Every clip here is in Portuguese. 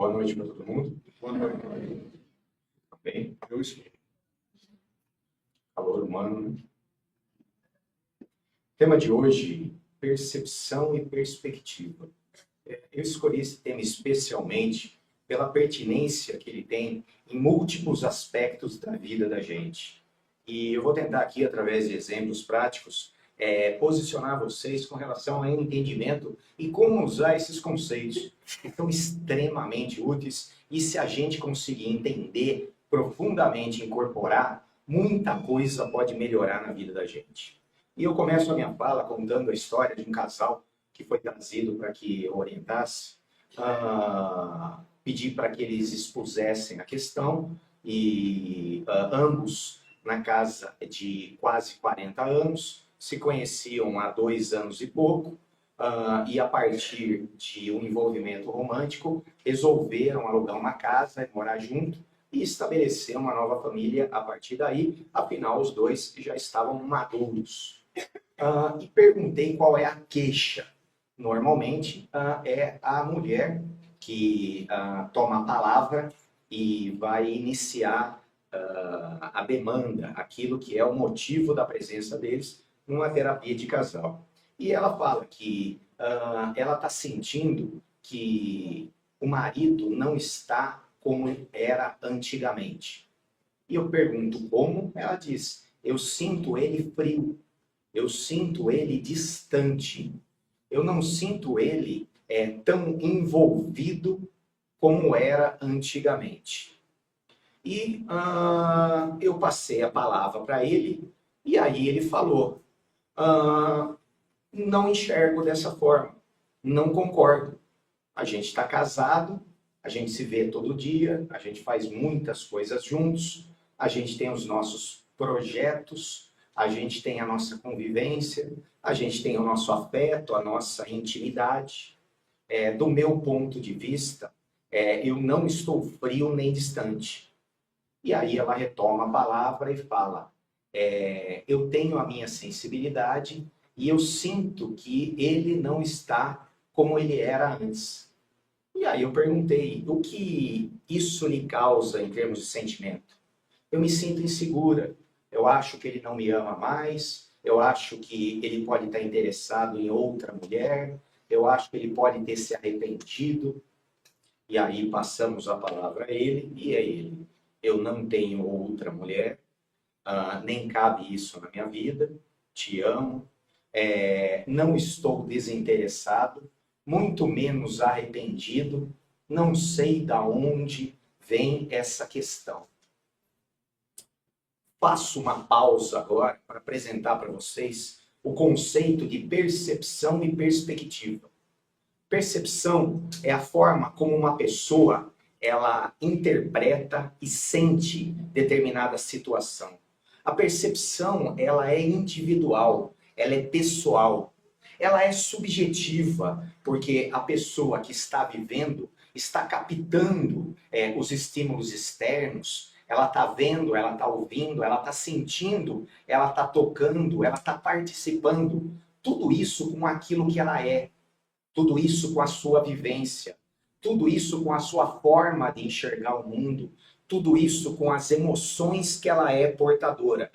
Boa noite para todo mundo. Boa noite. Tá bem? Eu estou. Calor humano, né? Tema de hoje, percepção e perspectiva. Eu escolhi esse tema especialmente pela pertinência que ele tem em múltiplos aspectos da vida da gente. E eu vou tentar aqui, através de exemplos práticos, posicionar vocês com relação ao entendimento e como usar esses conceitos que são extremamente úteis e se a gente conseguir entender profundamente, incorporar, muita coisa pode melhorar na vida da gente. E eu começo a minha fala contando a história de um casal que foi trazido para que eu orientasse, pedi para que eles expusessem a questão e ambos na casa de quase 40 anos, se conheciam há 2 anos e pouco, e a partir de um envolvimento romântico, resolveram alugar uma casa e morar junto e estabelecer uma nova família a partir daí, afinal os dois já estavam maduros. E perguntei qual é a queixa. Normalmente é a mulher que toma a palavra e vai iniciar a demanda, aquilo que é o motivo da presença deles numa terapia de casal. E ela fala que ela está sentindo que o marido não está como era antigamente. E eu pergunto como? Ela diz, eu sinto ele frio, eu sinto ele distante, eu não sinto ele tão envolvido como era antigamente. E eu passei a palavra para ele, e aí ele falou, não enxergo dessa forma, não concordo. A gente está casado, a gente se vê todo dia, a gente faz muitas coisas juntos, a gente tem os nossos projetos, a gente tem a nossa convivência, a gente tem o nosso afeto, a nossa intimidade. Do meu ponto de vista, eu não estou frio nem distante. E aí ela retoma a palavra e fala, eu tenho a minha sensibilidade e eu sinto que ele não está como ele era antes. E aí eu perguntei, o que isso lhe causa em termos de sentimento? Eu me sinto insegura, eu acho que ele não me ama mais, eu acho que ele pode estar interessado em outra mulher, eu acho que ele pode ter se arrependido. E aí passamos a palavra a ele, e é ele. Eu não tenho outra mulher, nem cabe isso na minha vida, te amo, não estou desinteressado, muito menos arrependido, não sei de onde vem essa questão. Faço uma pausa agora para apresentar para vocês o conceito de percepção e perspectiva. Percepção é a forma como uma pessoa ela interpreta e sente determinada situação. A percepção ela é individual, ela é pessoal, ela é subjetiva, porque a pessoa que está vivendo está captando os estímulos externos, ela está vendo, ela está ouvindo, ela está sentindo, ela está tocando, ela está participando. Tudo isso com aquilo que ela é, tudo isso com a sua vivência, tudo isso com a sua forma de enxergar o mundo, tudo isso com as emoções que ela é portadora.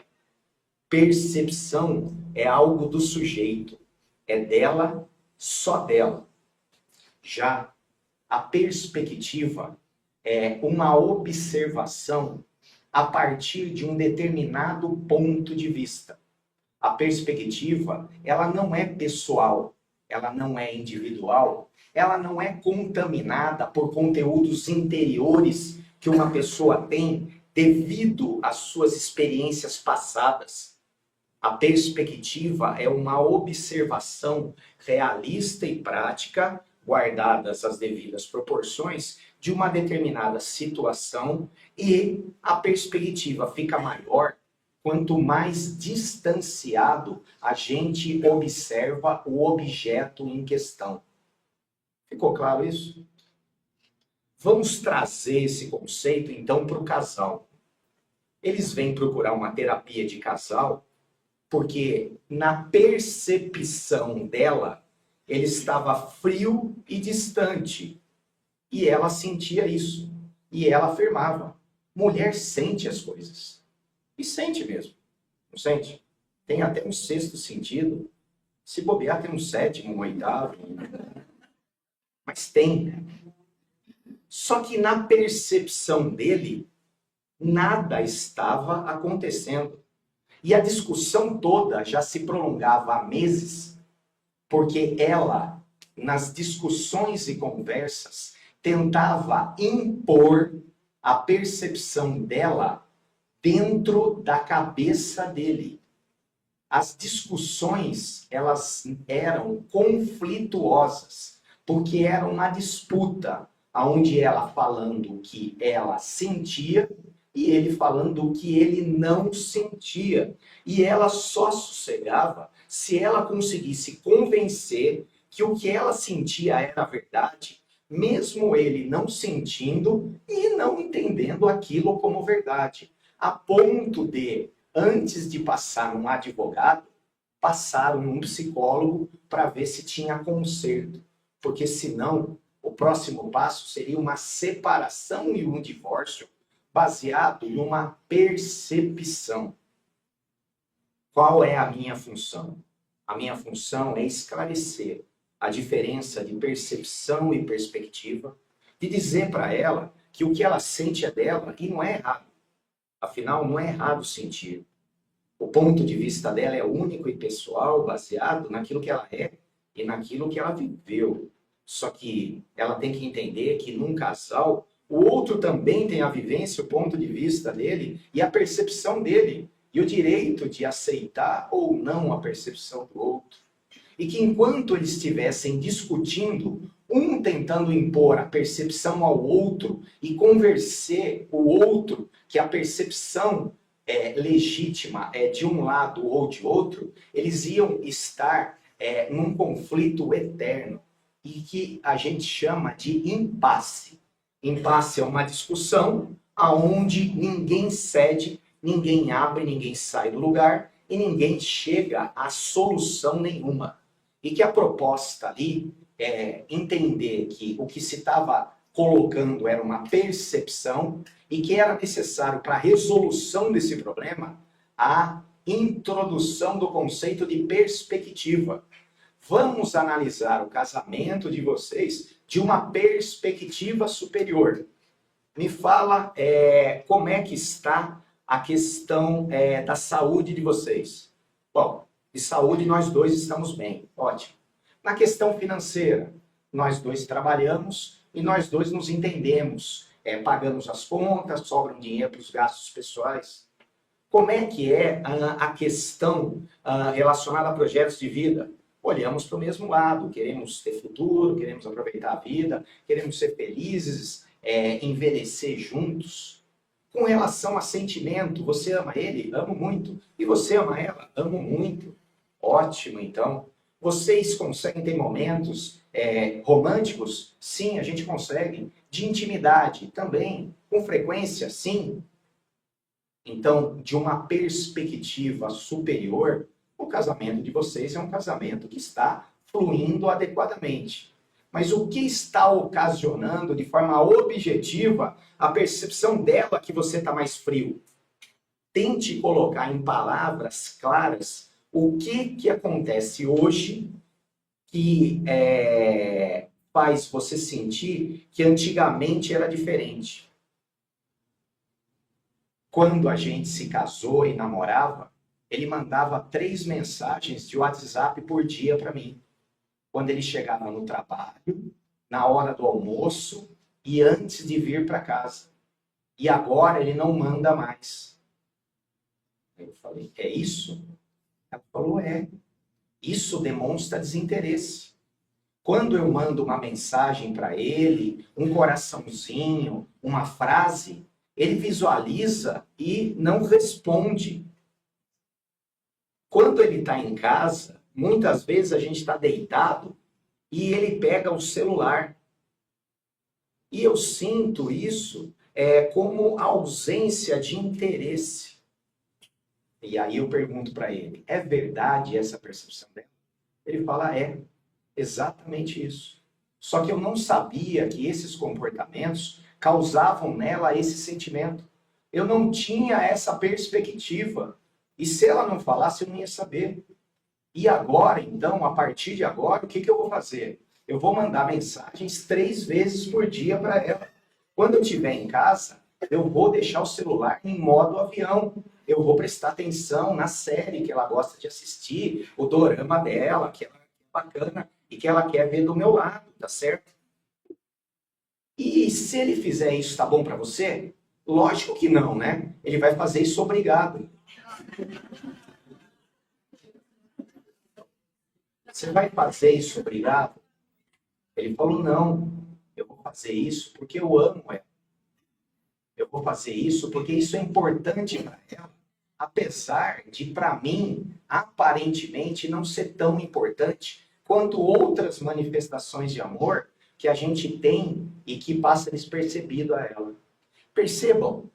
Percepção é algo do sujeito, é dela, só dela. Já a perspectiva é uma observação a partir de um determinado ponto de vista. A perspectiva, ela não é pessoal, ela não é individual, ela não é contaminada por conteúdos interiores que uma pessoa tem devido às suas experiências passadas. A perspectiva é uma observação realista e prática, guardadas as devidas proporções, de uma determinada situação, e a perspectiva fica maior quanto mais distanciado a gente observa o objeto em questão. Ficou claro isso? Vamos trazer esse conceito então para o casal. Eles vêm procurar uma terapia de casal porque na percepção dela ele estava frio e distante. E ela sentia isso. E ela afirmava: mulher sente as coisas. E sente mesmo, não sente? Tem até um sexto sentido. Se bobear, tem um sétimo, um oitavo. Mas tem. Só que na percepção dele, nada estava acontecendo. E a discussão toda já se prolongava há meses, porque ela, nas discussões e conversas, tentava impor a percepção dela dentro da cabeça dele. As discussões, elas eram conflituosas, porque era uma disputa, onde ela falando o que ela sentia e ele falando o que ele não sentia. E ela só sossegava se ela conseguisse convencer que o que ela sentia era verdade, mesmo ele não sentindo e não entendendo aquilo como verdade. A ponto de, antes de passar um advogado, passaram um psicólogo para ver se tinha conserto. Porque senão, o próximo passo seria uma separação e um divórcio baseado numa percepção. Qual é a minha função? A minha função é esclarecer a diferença de percepção e perspectiva, de dizer para ela que o que ela sente é dela e não é errado. Afinal, não é errado sentir. O ponto de vista dela é único e pessoal, baseado naquilo que ela é e naquilo que ela viveu. Só que ela tem que entender que num casal, o outro também tem a vivência, o ponto de vista dele e a percepção dele. E o direito de aceitar ou não a percepção do outro. E que enquanto eles estivessem discutindo, um tentando impor a percepção ao outro e convencer o outro que a percepção legítima é de um lado ou de outro, eles iam estar num conflito eterno e que a gente chama de impasse. Impasse é uma discussão aonde ninguém cede, ninguém abre, ninguém sai do lugar e ninguém chega a solução nenhuma. E que a proposta ali é entender que o que se estava colocando era uma percepção e que era necessário para a resolução desse problema a introdução do conceito de perspectiva. Vamos analisar o casamento de vocês de uma perspectiva superior. Me fala como é que está a questão da saúde de vocês. Bom, de saúde nós dois estamos bem, ótimo. Na questão financeira, nós dois trabalhamos e nós dois nos entendemos. Pagamos as contas, sobra um dinheiro para os gastos pessoais. Como é que é a questão relacionada a projetos de vida? Olhamos para o mesmo lado, queremos ter futuro, queremos aproveitar a vida, queremos ser felizes, envelhecer juntos. Com relação a sentimento, você ama ele? Amo muito. E você ama ela? Amo muito. Ótimo, então. Vocês conseguem ter momentos românticos? Sim, a gente consegue. De intimidade? Também. Com frequência? Sim. Então, de uma perspectiva superior, o casamento de vocês é um casamento que está fluindo adequadamente. Mas o que está ocasionando de forma objetiva a percepção dela que você está mais frio? Tente colocar em palavras claras o que acontece hoje que faz você sentir que antigamente era diferente. Quando a gente se casou e namorava, ele mandava 3 mensagens de WhatsApp por dia para mim. Quando ele chegava no trabalho, na hora do almoço e antes de vir para casa. E agora ele não manda mais. Eu falei, é isso? Ela falou, é. Isso demonstra desinteresse. Quando eu mando uma mensagem para ele, um coraçãozinho, uma frase, ele visualiza e não responde. Quando ele está em casa, muitas vezes a gente está deitado e ele pega o celular. E eu sinto isso como ausência de interesse. E aí eu pergunto para ele, é verdade essa percepção dela? Ele fala, exatamente isso. Só que eu não sabia que esses comportamentos causavam nela esse sentimento. Eu não tinha essa perspectiva. E se ela não falasse, eu não ia saber. E agora, então, a partir de agora, o que eu vou fazer? Eu vou mandar mensagens 3 vezes por dia para ela. Quando eu estiver em casa, eu vou deixar o celular em modo avião. Eu vou prestar atenção na série que ela gosta de assistir, o dorama dela, que é bacana e que ela quer ver do meu lado, tá certo? E se ele fizer isso, tá bom para você? Lógico que não, né? Ele vai fazer isso obrigado. Você vai fazer isso obrigado? Ele falou, não, eu vou fazer isso porque eu amo ela. Eu vou fazer isso porque isso é importante para ela. Apesar de, para mim, aparentemente não ser tão importante quanto outras manifestações de amor que a gente tem e que passa despercebido a ela. Percebam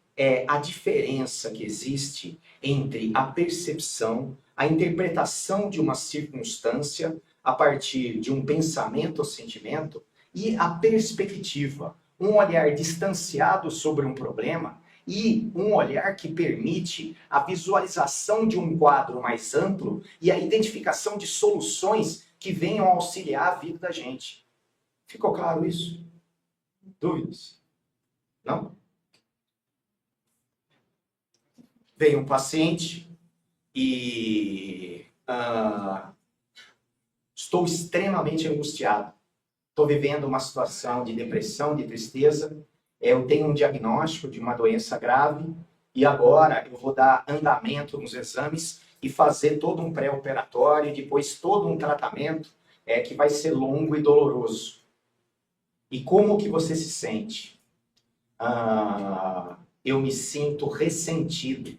a diferença que existe entre a percepção, a interpretação de uma circunstância a partir de um pensamento ou sentimento e a perspectiva, um olhar distanciado sobre um problema e um olhar que permite a visualização de um quadro mais amplo e a identificação de soluções que venham auxiliar a vida da gente. Ficou claro isso? Dúvidas? Não? Veio um paciente e estou extremamente angustiado. Estou vivendo uma situação de depressão, de tristeza. Eu tenho um diagnóstico de uma doença grave e agora eu vou dar andamento nos exames e fazer todo um pré-operatório e depois todo um tratamento que vai ser longo e doloroso. E como que você se sente? Eu me sinto ressentido.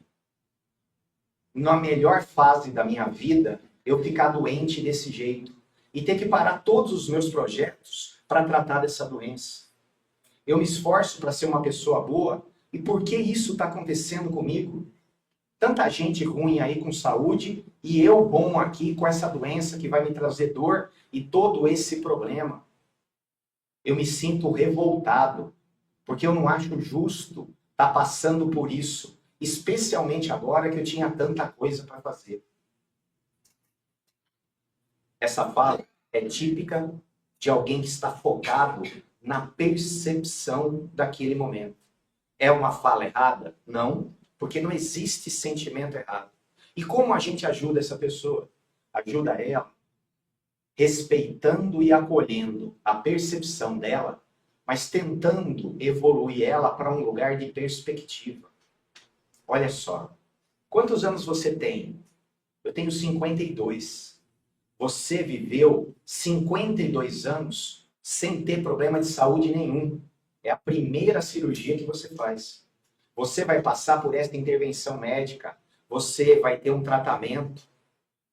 Na melhor fase da minha vida, eu ficar doente desse jeito e ter que parar todos os meus projetos para tratar dessa doença. Eu me esforço para ser uma pessoa boa e por que isso está acontecendo comigo? Tanta gente ruim aí com saúde e eu bom aqui com essa doença que vai me trazer dor e todo esse problema. Eu me sinto revoltado porque eu não acho justo estar passando por isso. Especialmente agora que eu tinha tanta coisa para fazer. Essa fala é típica de alguém que está focado na percepção daquele momento. É uma fala errada? Não, porque não existe sentimento errado. E como a gente ajuda essa pessoa? Ajuda ela respeitando e acolhendo a percepção dela, mas tentando evoluir ela para um lugar de perspectiva. Olha só, quantos anos você tem? Eu tenho 52. Você viveu 52 anos sem ter problema de saúde nenhum. É a primeira cirurgia que você faz. Você vai passar por esta intervenção médica, você vai ter um tratamento,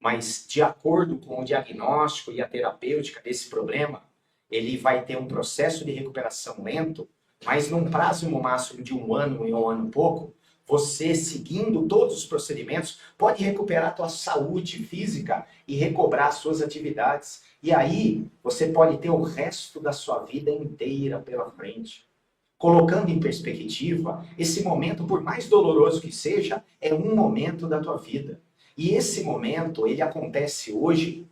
mas de acordo com o diagnóstico e a terapêutica desse problema, ele vai ter um processo de recuperação lento, mas num prazo máximo de 1 ano e 1 ano e pouco, você, seguindo todos os procedimentos, pode recuperar a tua saúde física e recobrar suas atividades. E aí, você pode ter o resto da sua vida inteira pela frente. Colocando em perspectiva, esse momento, por mais doloroso que seja, é um momento da tua vida. E esse momento, ele acontece hoje,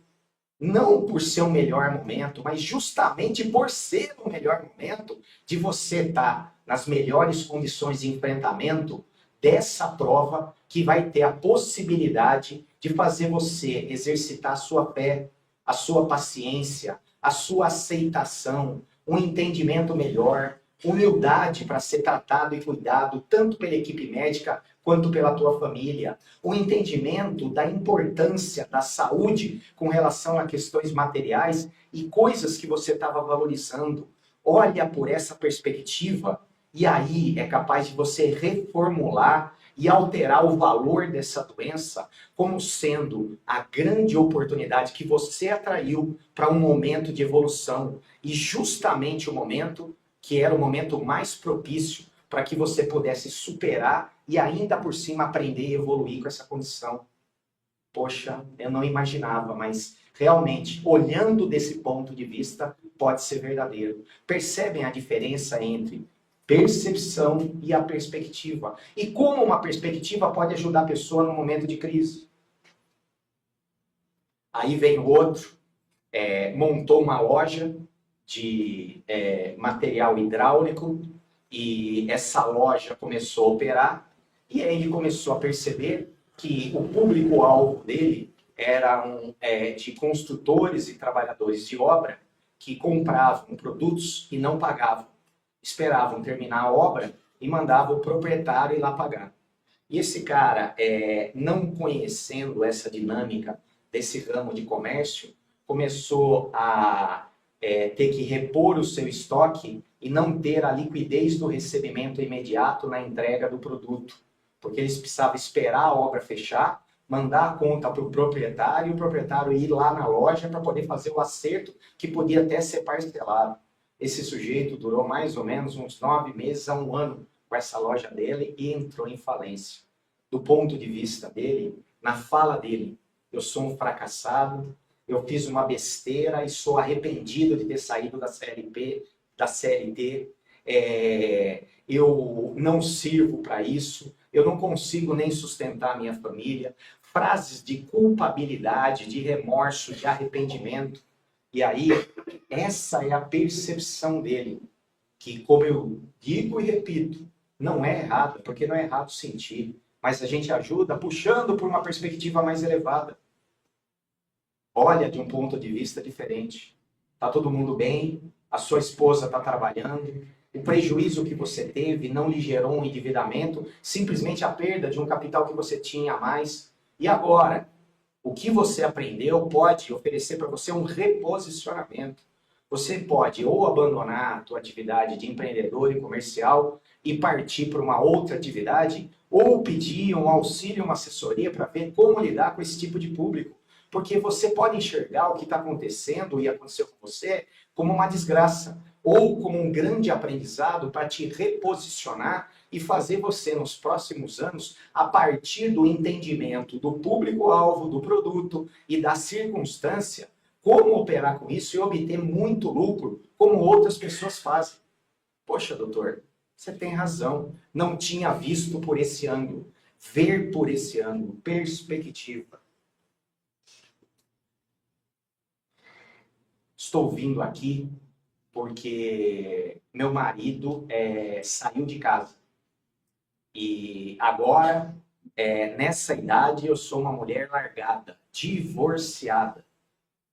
não por ser o melhor momento, mas justamente por ser o melhor momento de você estar nas melhores condições de enfrentamento dessa prova que vai ter a possibilidade de fazer você exercitar a sua fé, a sua paciência, a sua aceitação, um entendimento melhor, humildade para ser tratado e cuidado tanto pela equipe médica quanto pela tua família, o entendimento da importância da saúde com relação a questões materiais e coisas que você estava valorizando. Olha por essa perspectiva e aí é capaz de você reformular e alterar o valor dessa doença como sendo a grande oportunidade que você atraiu para um momento de evolução e justamente o momento que era o momento mais propício para que você pudesse superar e ainda por cima aprender e evoluir com essa condição. Poxa, eu não imaginava, mas realmente, olhando desse ponto de vista, pode ser verdadeiro. Percebem a diferença entre percepção e a perspectiva? E como uma perspectiva pode ajudar a pessoa no momento de crise? Aí vem o outro, montou uma loja de material hidráulico e essa loja começou a operar e aí ele começou a perceber que o público-alvo dele eram de construtores e trabalhadores de obra que compravam produtos e não pagavam. Esperavam terminar a obra e mandavam o proprietário ir lá pagar. E esse cara, não conhecendo essa dinâmica desse ramo de comércio, começou a ter que repor o seu estoque e não ter a liquidez do recebimento imediato na entrega do produto. Porque eles precisavam esperar a obra fechar, mandar a conta para o proprietário e o proprietário ir lá na loja para poder fazer o acerto que podia até ser parcelado. Esse sujeito durou mais ou menos uns 9 meses a 1 ano com essa loja dele e entrou em falência. Do ponto de vista dele, na fala dele, eu sou um fracassado, eu fiz uma besteira e sou arrependido de ter saído da CLT, eu não sirvo para isso, eu não consigo nem sustentar a minha família. Frases de culpabilidade, de remorso, de arrependimento. E aí, essa é a percepção dele, que, como eu digo e repito, não é errado, porque não é errado sentir, mas a gente ajuda puxando por uma perspectiva mais elevada. Olha de um ponto de vista diferente. Está todo mundo bem, a sua esposa está trabalhando, o prejuízo que você teve não lhe gerou um endividamento, simplesmente a perda de um capital que você tinha a mais. E agora, o que você aprendeu pode oferecer para você um reposicionamento. Você pode ou abandonar a tua atividade de empreendedor e comercial e partir para uma outra atividade, ou pedir um auxílio, uma assessoria para ver como lidar com esse tipo de público. Porque você pode enxergar o que está acontecendo e aconteceu com você como uma desgraça, ou como um grande aprendizado para te reposicionar e fazer você, nos próximos anos, a partir do entendimento do público-alvo, do produto e da circunstância, como operar com isso e obter muito lucro, como outras pessoas fazem. Poxa, doutor, você tem razão. Não tinha visto por esse ângulo. Ver por esse ângulo. Perspectiva. Estou vindo aqui porque meu marido saiu de casa. E agora, nessa idade, eu sou uma mulher largada, divorciada.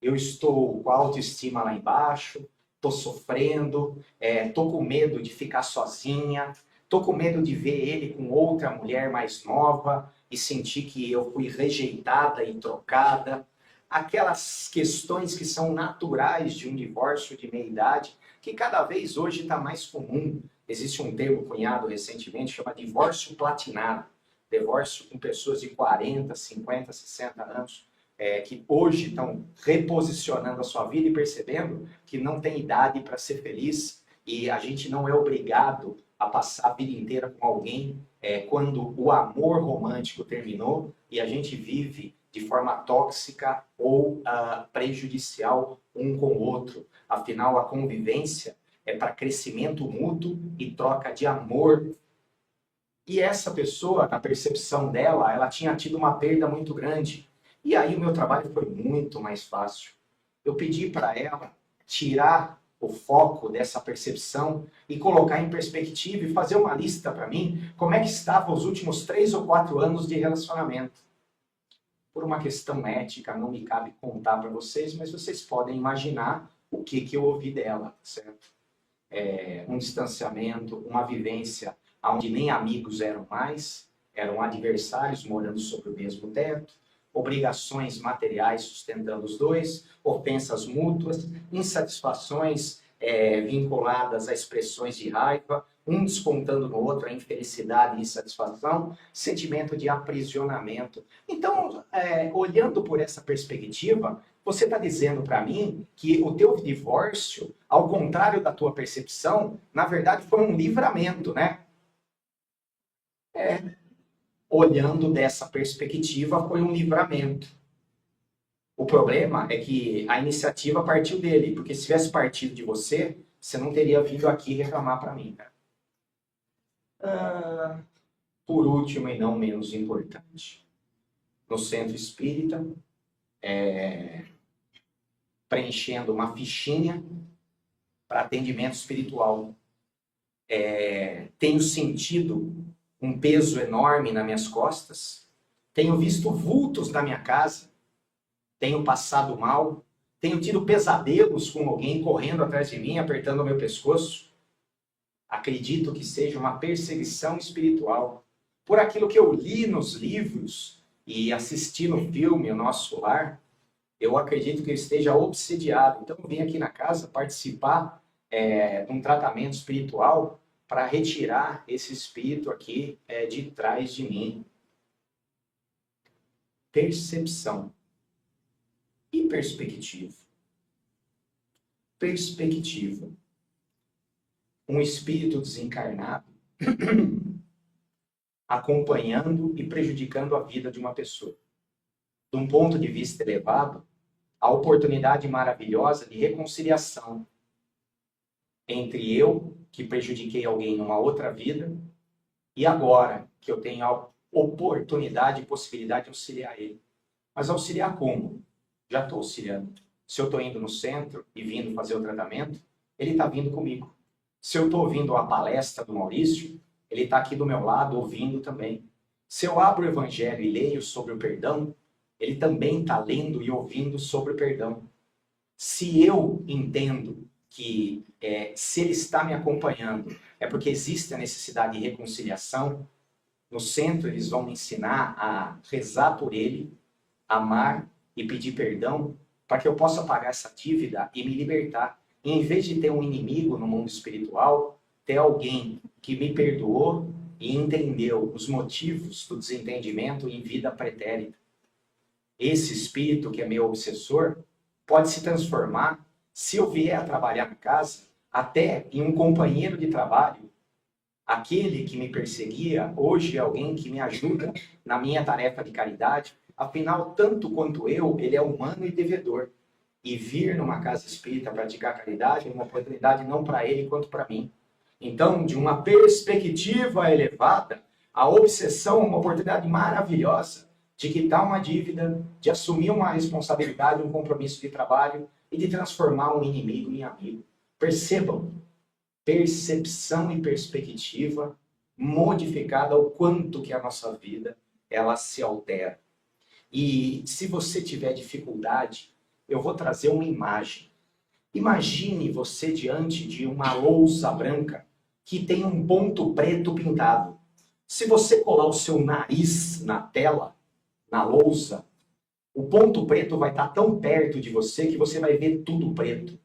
Eu estou com a autoestima lá embaixo, estou sofrendo, estou com medo de ficar sozinha, estou com medo de ver ele com outra mulher mais nova e sentir que eu fui rejeitada e trocada. Aquelas questões que são naturais de um divórcio de meia-idade, que cada vez hoje está mais comum. Existe um termo cunhado recentemente, chama divórcio platinado. Divórcio com pessoas de 40, 50, 60 anos, que hoje estão reposicionando a sua vida e percebendo que não tem idade para ser feliz e a gente não é obrigado a passar a vida inteira com alguém quando o amor romântico terminou e a gente vive de forma tóxica ou prejudicial um com o outro. Afinal, a convivência é para crescimento mútuo e troca de amor. E essa pessoa, na percepção dela, ela tinha tido uma perda muito grande. E aí o meu trabalho foi muito mais fácil. Eu pedi para ela tirar o foco dessa percepção e colocar em perspectiva e fazer uma lista para mim como é que estavam os últimos 3 ou 4 anos de relacionamento. Por uma questão ética, não me cabe contar para vocês, mas vocês podem imaginar o que eu ouvi dela, certo? Um distanciamento, uma vivência onde nem amigos eram mais, eram adversários morando sob o mesmo teto, obrigações materiais sustentando os dois, ofensas mútuas, insatisfações vinculadas a expressões de raiva, um descontando no outro a infelicidade e insatisfação, sentimento de aprisionamento. Então, olhando por essa perspectiva, você está dizendo para mim que o teu divórcio, ao contrário da tua percepção, na verdade foi um livramento, né? Olhando dessa perspectiva, foi um livramento. O problema é que a iniciativa partiu dele, porque se tivesse partido de você, você não teria vindo aqui reclamar para mim, cara. Por último e não menos importante, no centro espírita, preenchendo uma fichinha para atendimento espiritual. Tenho sentido um peso enorme nas minhas costas, tenho visto vultos na minha casa, tenho passado mal, tenho tido pesadelos com alguém correndo atrás de mim, apertando o meu pescoço. Acredito que seja uma perseguição espiritual por aquilo que eu li nos livros e assisti no filme O Nosso Lar. Eu acredito que eu esteja obsediado. Então eu vim aqui na casa participar de um tratamento espiritual para retirar esse espírito aqui de trás de mim. Percepção e perspectiva. Perspectiva. Um espírito desencarnado acompanhando e prejudicando a vida de uma pessoa. De um ponto de vista elevado, a oportunidade maravilhosa de reconciliação entre eu, que prejudiquei alguém numa outra vida, e agora que eu tenho a oportunidade e possibilidade de auxiliar ele. Mas auxiliar como? Já estou auxiliando. Se eu estou indo no centro e vindo fazer o tratamento, ele está vindo comigo. Se eu estou ouvindo a palestra do Maurício, ele está aqui do meu lado ouvindo também. Se eu abro o Evangelho e leio sobre o perdão, ele também está lendo e ouvindo sobre o perdão. Se eu entendo que se ele está me acompanhando é porque existe a necessidade de reconciliação, no centro eles vão me ensinar a rezar por ele, amar e pedir perdão, para que eu possa pagar essa dívida e me libertar. E em vez de ter um inimigo no mundo espiritual, ter alguém que me perdoou e entendeu os motivos do desentendimento em vida pretérita. Esse espírito que é meu obsessor pode se transformar, se eu vier a trabalhar na casa, até em um companheiro de trabalho. Aquele que me perseguia, hoje é alguém que me ajuda na minha tarefa de caridade. Afinal, tanto quanto eu, ele é humano e devedor. E vir numa casa espírita praticar caridade é uma oportunidade não para ele quanto para mim. Então, de uma perspectiva elevada, a obsessão é uma oportunidade maravilhosa de quitar uma dívida, de assumir uma responsabilidade, um compromisso de trabalho e de transformar um inimigo em amigo. Percebam, percepção e perspectiva modificada ao quanto que a nossa vida ela se altera. E se você tiver dificuldade, eu vou trazer uma imagem. Imagine você diante de uma lousa branca que tem um ponto preto pintado. Se você colar o seu nariz na tela, na lousa, o ponto preto vai estar tão perto de você que você vai ver tudo preto.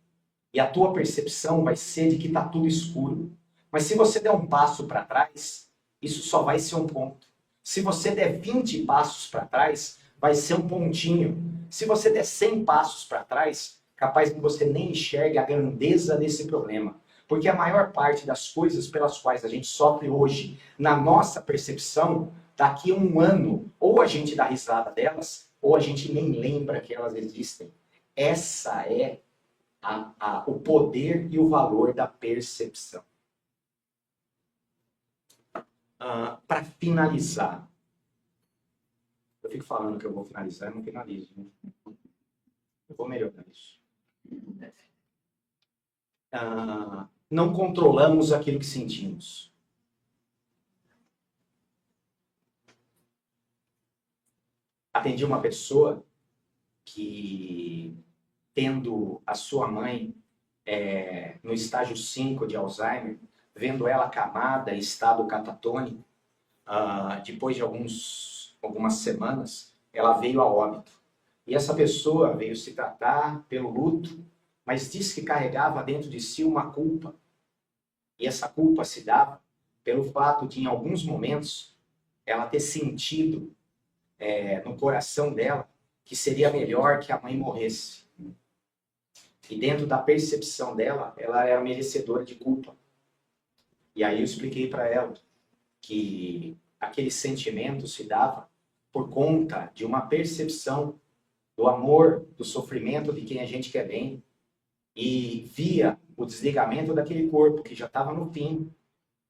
E a tua percepção vai ser de que está tudo escuro. Mas se você der um passo para trás, isso só vai ser um ponto. Se você der 20 passos para trás, vai ser um pontinho. Se você der 100 passos para trás, capaz que você nem enxergue a grandeza desse problema. Porque a maior parte das coisas pelas quais a gente sofre hoje, na nossa percepção, daqui a um ano, ou a gente dá risada delas, ou a gente nem lembra que elas existem. Essa é o poder e o valor da percepção. Para finalizar, eu fico falando que eu vou finalizar, eu não finalizo. Né? Eu vou melhorar isso. Não controlamos aquilo que sentimos. Atendi uma pessoa que, tendo a sua mãe no estágio 5 de Alzheimer, vendo ela acamada, em estado catatônico, depois de algumas semanas, ela veio a óbito. E essa pessoa veio se tratar pelo luto, mas disse que carregava dentro de si uma culpa. E essa culpa se dava pelo fato de, em alguns momentos, ela ter sentido no coração dela que seria melhor que a mãe morresse. E dentro da percepção dela, ela era merecedora de culpa. E aí eu expliquei para ela que aquele sentimento se dava por conta de uma percepção do amor, do sofrimento de quem a gente quer bem, e via o desligamento daquele corpo que já estava no fim,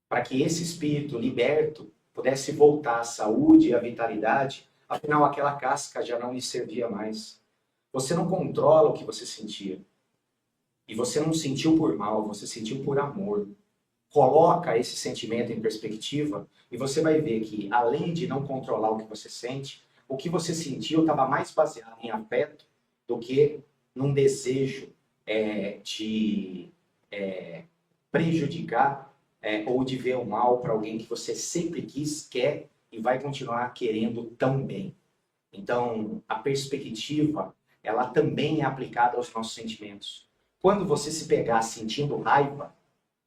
para que esse espírito liberto pudesse voltar à saúde e à vitalidade, afinal aquela casca já não lhe servia mais. Você não controla o que você sentia. E você não sentiu por mal, você sentiu por amor. Coloca esse sentimento em perspectiva e você vai ver que, além de não controlar o que você sente, o que você sentiu estava mais baseado em afeto do que num desejo de prejudicar ou de ver o mal para alguém que você sempre quis, quer e vai continuar querendo tão bem. Então, a perspectiva, ela também é aplicada aos nossos sentimentos. Quando você se pegar sentindo raiva,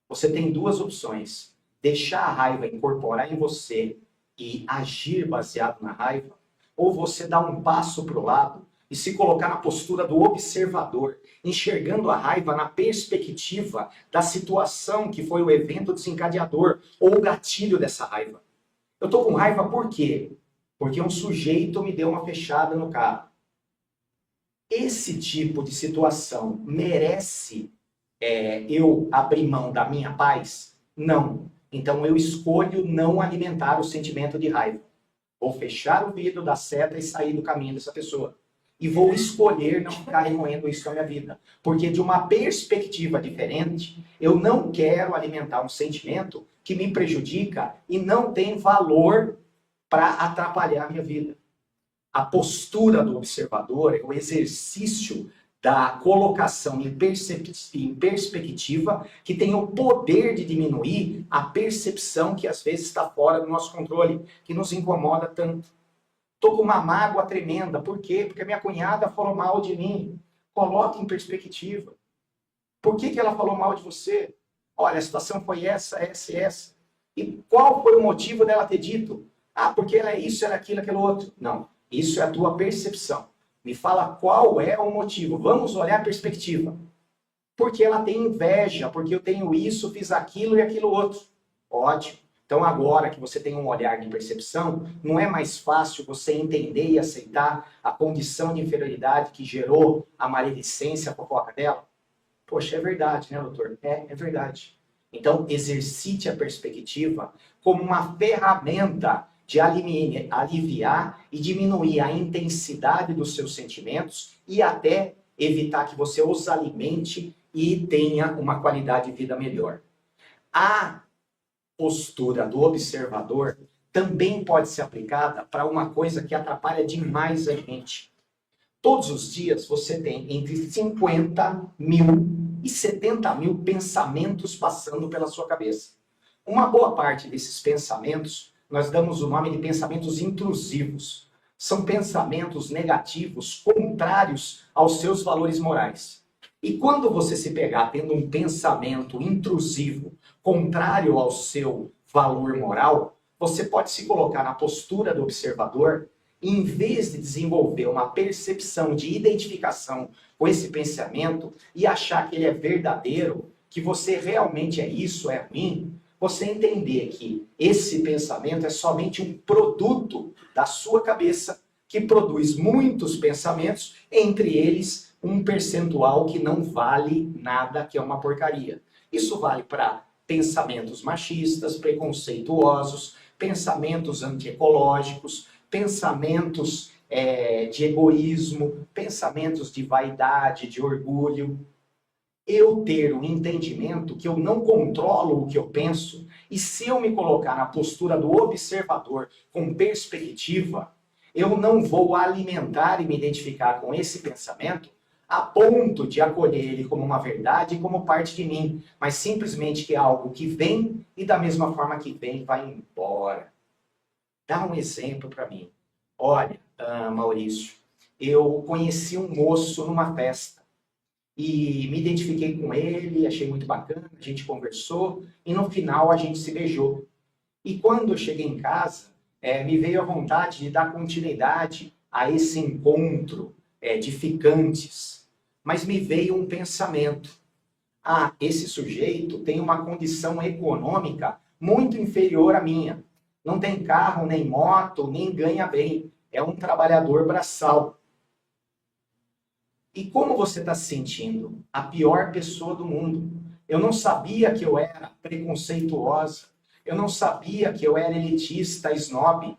você tem duas opções. Deixar a raiva incorporar em você e agir baseado na raiva, ou você dar um passo para o lado e se colocar na postura do observador, enxergando a raiva na perspectiva da situação que foi o evento desencadeador ou o gatilho dessa raiva. Eu estou com raiva por quê? Porque um sujeito me deu uma fechada no carro. Esse tipo de situação merece eu abrir mão da minha paz? Não. Então eu escolho não alimentar o sentimento de raiva. Vou fechar o vidro da seta e sair do caminho dessa pessoa. E vou escolher não ficar remoendo isso na minha vida. Porque de uma perspectiva diferente, eu não quero alimentar um sentimento que me prejudica e não tem valor para atrapalhar a minha vida. A postura do observador é o exercício da colocação em perspectiva que tem o poder de diminuir a percepção que às vezes está fora do nosso controle, que nos incomoda tanto. Estou com uma mágoa tremenda. Por quê? Porque a minha cunhada falou mal de mim. Coloque em perspectiva. Por que ela falou mal de você? Olha, a situação foi essa, essa e essa. E qual foi o motivo dela ter dito? Ah, porque ela é isso, ela é aquilo, aquilo outro. Não, isso é a tua percepção. Me fala qual é o motivo. Vamos olhar a perspectiva. Porque ela tem inveja, porque eu tenho isso, fiz aquilo e aquilo outro. Ótimo. Então agora que você tem um olhar de percepção, não é mais fácil você entender e aceitar a condição de inferioridade que gerou a maledicência, a fofoca dela? Poxa, é verdade, né, doutor? É verdade. Então exercite a perspectiva como uma ferramenta de aliviar e diminuir a intensidade dos seus sentimentos e até evitar que você os alimente e tenha uma qualidade de vida melhor. A postura do observador também pode ser aplicada para uma coisa que atrapalha demais a gente. Todos os dias você tem entre 50 mil e 70 mil pensamentos passando pela sua cabeça. Uma boa parte desses pensamentos nós damos o nome de pensamentos intrusivos. São pensamentos negativos, contrários aos seus valores morais. E quando você se pegar tendo um pensamento intrusivo, contrário ao seu valor moral, você pode se colocar na postura do observador e, em vez de desenvolver uma percepção de identificação com esse pensamento e achar que ele é verdadeiro, que você realmente é isso, é ruim, você entender que esse pensamento é somente um produto da sua cabeça que produz muitos pensamentos, entre eles um percentual que não vale nada, que é uma porcaria. Isso vale para pensamentos machistas, preconceituosos, pensamentos antiecológicos, pensamentos de egoísmo, pensamentos de vaidade, de orgulho. Eu ter um entendimento que eu não controlo o que eu penso, e se eu me colocar na postura do observador com perspectiva, eu não vou alimentar e me identificar com esse pensamento a ponto de acolher ele como uma verdade e como parte de mim, mas simplesmente que é algo que vem e da mesma forma que vem, vai embora. Dá um exemplo para mim. Olha, Maurício, eu conheci um moço numa festa. E me identifiquei com ele, achei muito bacana, a gente conversou e no final a gente se beijou. E quando eu cheguei em casa, me veio a vontade de dar continuidade a esse encontro de ficantes. Mas me veio um pensamento. Ah, esse sujeito tem uma condição econômica muito inferior à minha. Não tem carro, nem moto, nem ganha bem. É um trabalhador braçal. E como você está se sentindo? A pior pessoa do mundo. Eu não sabia que eu era preconceituosa. Eu não sabia que eu era elitista, snob.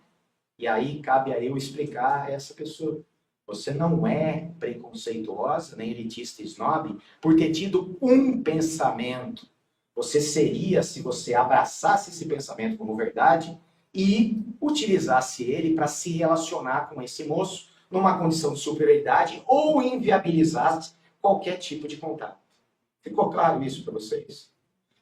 E aí cabe a eu explicar a essa pessoa. Você não é preconceituosa, nem elitista snob, por ter tido um pensamento. Você seria se você abraçasse esse pensamento como verdade e utilizasse ele para se relacionar com esse moço numa condição de superioridade ou inviabilizasse qualquer tipo de contato. Ficou claro isso para vocês?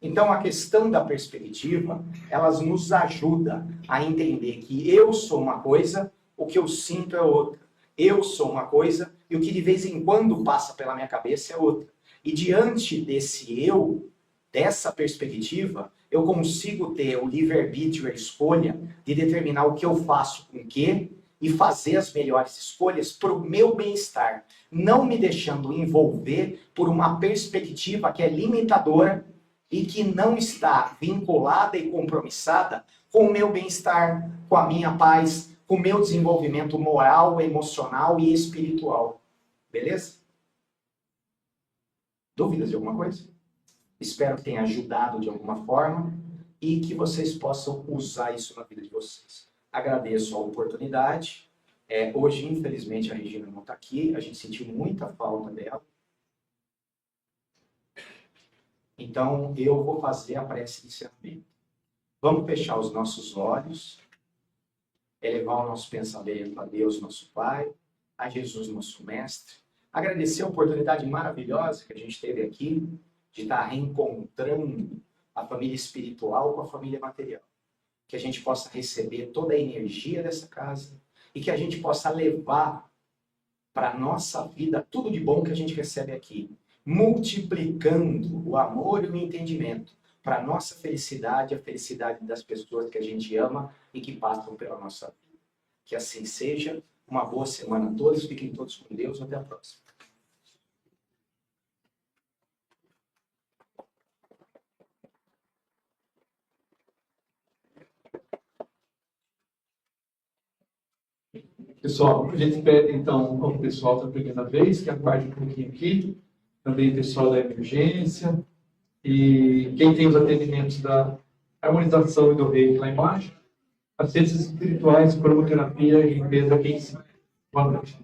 Então, a questão da perspectiva, elas nos ajuda a entender que eu sou uma coisa, o que eu sinto é outra. Eu sou uma coisa e o que de vez em quando passa pela minha cabeça é outra. E diante desse eu, dessa perspectiva, eu consigo ter o livre-arbítrio, a escolha de determinar o que eu faço com o quê e fazer as melhores escolhas para o meu bem-estar, não me deixando envolver por uma perspectiva que é limitadora e que não está vinculada e compromissada com o meu bem-estar, com a minha paz, com o meu desenvolvimento moral, emocional e espiritual. Beleza? Dúvidas de alguma coisa? Espero que tenha ajudado de alguma forma e que vocês possam usar isso na vida de vocês. Agradeço a oportunidade. Hoje, infelizmente, a Regina não está aqui. A gente sentiu muita falta dela. Então, eu vou fazer a prece de encerramento. Vamos fechar os nossos olhos, elevar o nosso pensamento a Deus, nosso Pai, a Jesus, nosso Mestre. Agradecer a oportunidade maravilhosa que a gente teve aqui de estar reencontrando a família espiritual com a família material. Que a gente possa receber toda a energia dessa casa e que a gente possa levar para a nossa vida tudo de bom que a gente recebe aqui, multiplicando o amor e o entendimento para a nossa felicidade, a felicidade das pessoas que a gente ama e que passam pela nossa vida. Que assim seja. Uma boa semana a todos. Fiquem todos com Deus. Até a próxima. Pessoal, a gente pede então ao pessoal da primeira vez que aguarde um pouquinho aqui, também o pessoal da emergência, e quem tem os atendimentos da harmonização e do reiki lá embaixo, assistências espirituais, cromoterapia e limpeza aqui em cima. Boa noite.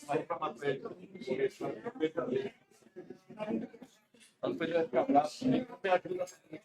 Vai para a matéria. Não podia ficar bravo, nem ajuda.